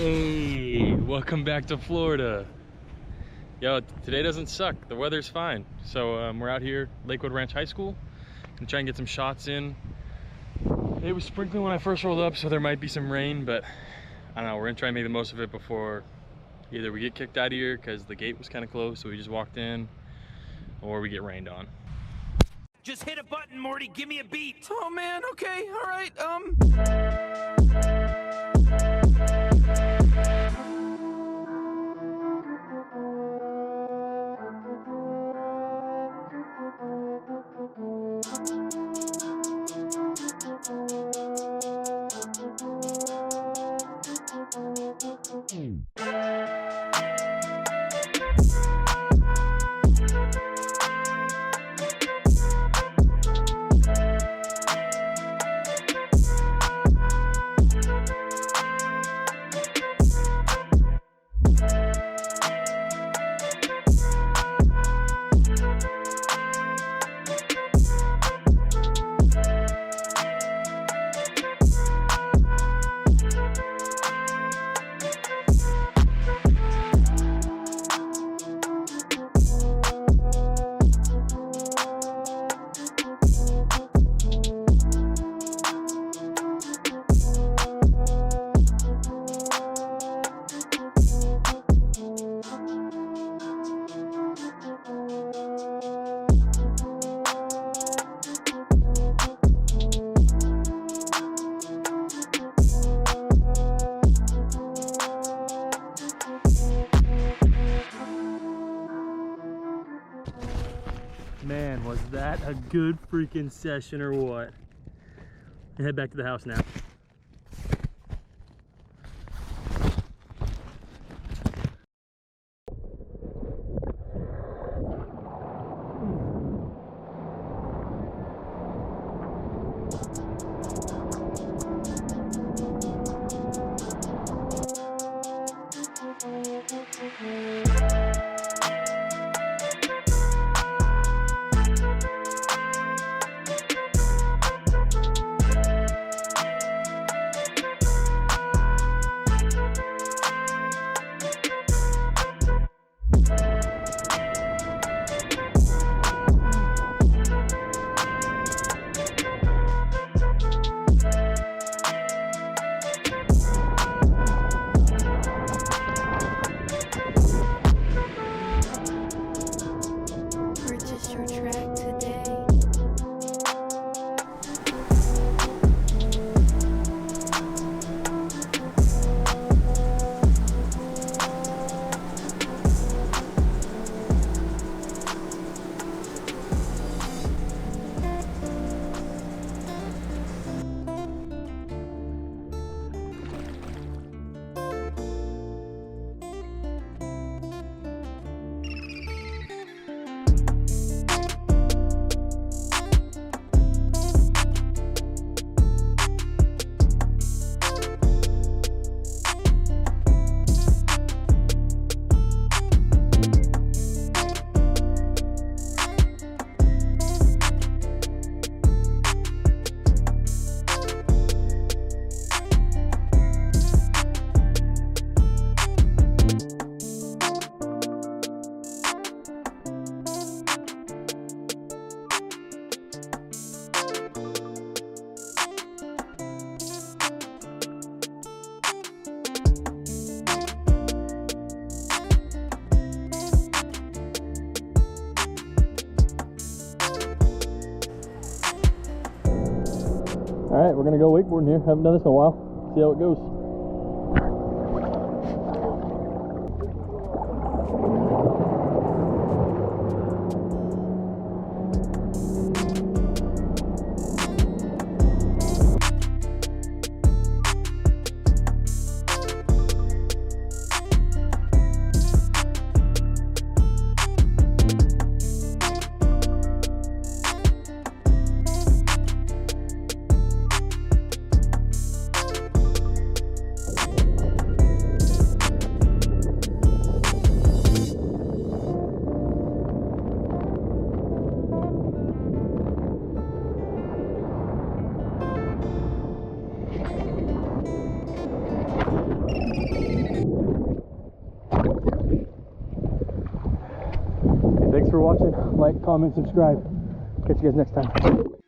Hey, welcome back to Florida. Yo, today doesn't suck. The weather's fine. So we're out here, Lakewood Ranch High School, and try and get some shots in. It was sprinkling when I first rolled up, so there might be some rain, but I don't know. We're gonna try and make the most of it before either we get kicked out of here because the gate was kind of closed, so we just walked in, or we get rained on. Just hit a button, Morty. Give me a beat. Oh man. Okay. All right. Man, was that a good freaking session or what? And head back to the house now. Alright, we're gonna go wakeboarding here. Haven't done this in a while. See how it goes. Thanks for watching. Like, comment, subscribe. Catch you guys next time.